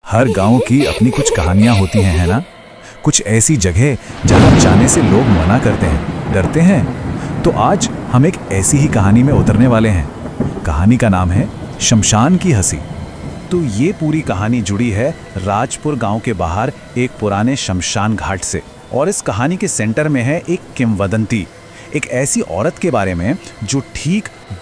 हर गांव की अपनी कुछ कहानियां होती हैं, है ना? कुछ ऐसी जगह जहां जाने से लोग मना करते हैं, डरते हैं। तो आज हम एक ऐसी ही कहानी में उतरने वाले हैं। कहानी का नाम है शमशान की हंसी। तो ये पूरी कहानी जुड़ी है राजपुर गांव के बाहर एक पुराने शमशान घाट से। और इस कहानी के सेंटर में है एक किंवदंती, एक ऐसी औरत के बारे में जो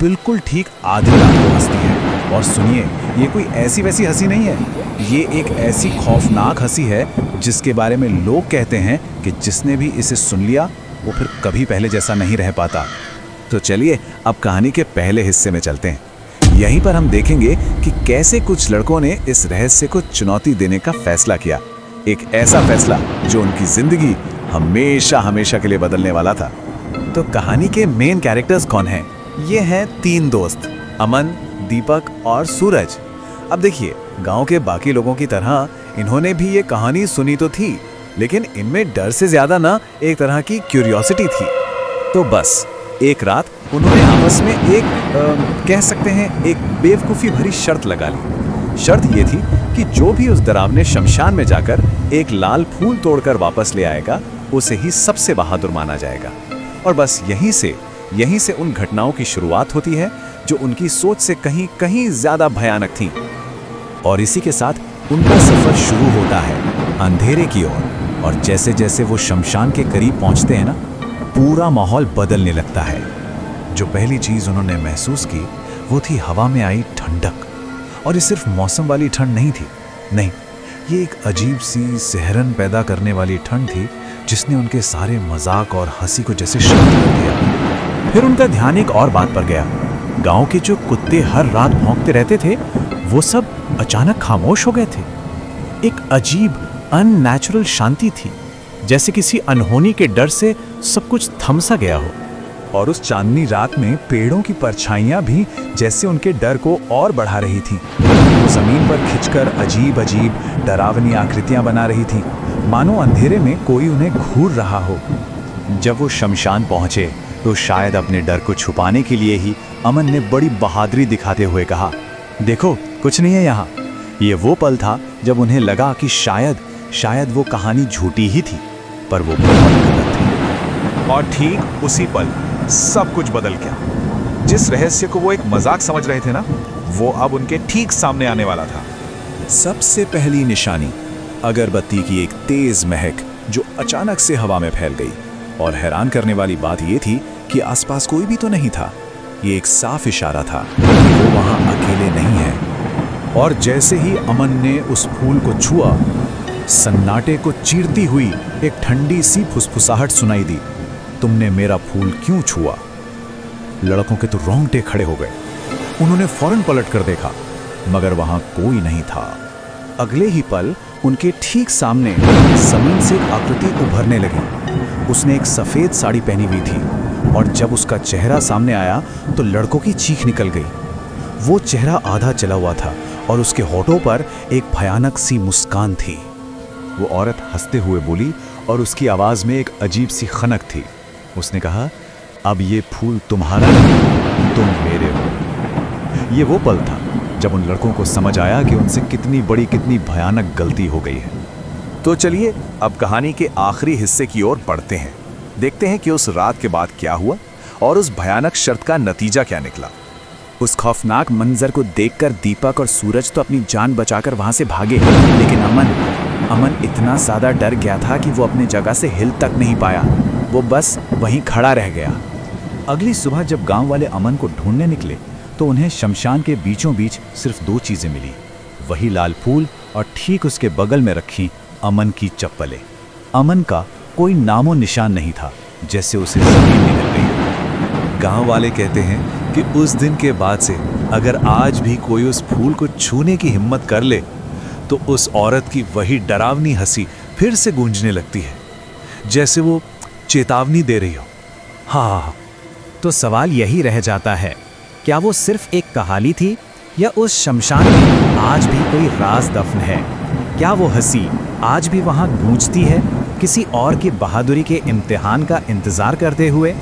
बिल्कुल ठीक आधी रात को हंसती है। और सुनिए, ये कोई ऐसी वैसी हंसी नहीं है, ये एक ऐसी खौफनाक हंसी है जिसके बारे में लोग कहते हैं कि जिसने भी इसे सुन लिया वो फिर कभी पहले जैसा नहीं रह पाता। तो चलिए अब कहानी के पहले हिस्से में चलते हैं। यहीं पर हम देखेंगे कि कैसे कुछ लड़कों ने इस रहस्य को चुनौती देने का फैसला किया। एक ऐसा फैसला जो उनकी जिंदगी हमेशा हमेशा के लिए बदलने वाला था। तो कहानी के मेन कैरेक्टर्स कौन हैं? ये हैं 3 दोस्त, अमन, दीपक और सूरज। अब देखिए, गांव के बाकी लोगों की तरह इन्होंने भी ये कहानी सुनी तो थी, लेकिन इनमें डर से ज्यादा ना एक तरह की क्यूरियोसिटी थी। तो बस एक रात उन्होंने आपस में एक कह सकते हैं एक बेवकूफ़ी भरी शर्त लगा ली। शर्त ये थी कि जो भी उस डरावने शमशान में जाकर एक लाल फूल तोड़कर वापस ले आएगा उसे ही सबसे बहादुर माना जाएगा। और बस यहीं से उन घटनाओं की शुरुआत होती है जो उनकी सोच से कहीं कहीं ज्यादा भयानक थीं। और इसी के साथ उनका सफर शुरू होता है अंधेरे की ओर। और जैसे जैसे वो शमशान के करीब पहुंचते हैं ना, पूरा माहौल बदलने लगता है। जो पहली चीज उन्होंने महसूस की वो थी हवा में आई ठंडक। और ये सिर्फ मौसम वाली ठंड नहीं थी, नहीं, ये एक अजीब सी सिहरन पैदा करने वाली ठंड थी जिसने उनके सारे मजाक और हंसी को जैसे शांत कर दिया। फिर उनका ध्यान एक और बात पर गया। गांव के जो कुत्ते हर रात भौंकते रहते थे वो सब अचानक खामोश हो गए थे। एक अजीब अननेचुरल शांति थी, जैसे किसी अनहोनी के डर से सब कुछ थम सा गया हो। और उस चांदनी रात में पेड़ों की परछाइयां भी जैसे उनके डर को और बढ़ा रही थीं। वो जमीन पर खिंचकर अजीब अजीब डरावनी आकृतियां बना रही थीं, मानो अंधेरे में कोई उन्हें घूर रहा हो। जब वो शमशान पहुंचे तो शायद अपने डर को छुपाने के लिए ही अमन ने बड़ी बहादुरी दिखाते हुए कहा, देखो कुछ नहीं है यहाँ। ये वो पल था जब उन्हें लगा कि शायद वो कहानी झूठी ही थी, पर वो बहुत गलत थी। और ठीक उसी पल सब कुछ बदल गया। जिस रहस्य को वो एक मजाक समझ रहे थे ना, वो अब उनके ठीक सामने आने वाला था। सबसे पहली निशानी अगरबत्ती की एक तेज महक जो अचानक से हवा में फैल गई। और हैरान करने वाली बात यह थी कि आसपास कोई भी तो नहीं था। ये एक साफ इशारा था कि वो वहां अकेले नहीं है। और जैसे ही अमन ने उस फूल को छुआ, सन्नाटे को चीरती हुई एक ठंडी सी फुसफुसाहट सुनाई दी, तुमने मेरा फूल क्यों छुआ? लड़कों के तो रोंगटे खड़े हो गए। उन्होंने फौरन पलट कर देखा, मगर वहां कोई नहीं था। अगले ही पल उनके ठीक सामने जमीन से एक आकृति उभरने लगी। उसने एक सफेद साड़ी पहनी हुई थी, और जब उसका चेहरा सामने आया तो लड़कों की चीख निकल गई। वो चेहरा आधा चला हुआ था और उसके होठों पर एक भयानक सी मुस्कान थी। वो औरत हंसते हुए बोली और उसकी आवाज में एक अजीब सी खनक थी। उसने कहा, अब ये फूल तुम्हारा नहीं, तुम मेरे हो। ये वो पल था जब उन लड़कों को समझ आया कि उनसे कितनी बड़ी, कितनी भयानक गलती हो गई है। तो चलिए अब कहानी के आखिरी हिस्से की ओर बढ़ते हैं। देखते हैं कि उस रात के बाद क्या हुआ और उस भयानक शर्त का नतीजा क्या निकला। उस खौफनाक मंजर को देखकर दीपक और सूरज तो अपनी जान बचाकर वहां से भागे, लेकिन अमन इतना ज्यादा डर गया था कि वो अपनी जगह से हिल तक नहीं पाया। वो बस वहीं खड़ा रह गया। अगली सुबह जब गांव वाले अमन को ढूंढने निकले तो उन्हें शमशान के बीचों बीच सिर्फ 2 चीजें मिली, वही लाल फूल और ठीक उसके बगल में रखी अमन की चप्पलें। अमन का कोई नामो निशान नहीं था, जैसे उसे जमीन निकल गई। गांव वाले कहते हैं कि उस दिन के बाद से अगर आज भी कोई उस फूल को छूने की हिम्मत कर ले तो उस औरत की वही डरावनी हंसी फिर से गूंजने लगती है, जैसे वो चेतावनी दे रही हो। हाँ, तो सवाल यही रह जाता है, क्या वो सिर्फ एक कहानी थी या उस शमशान में आज भी कोई राज दफन है? क्या वो हंसी आज भी वहां गूंजती है, किसी और की बहादुरी के इम्तिहान का इंतजार करते हुए?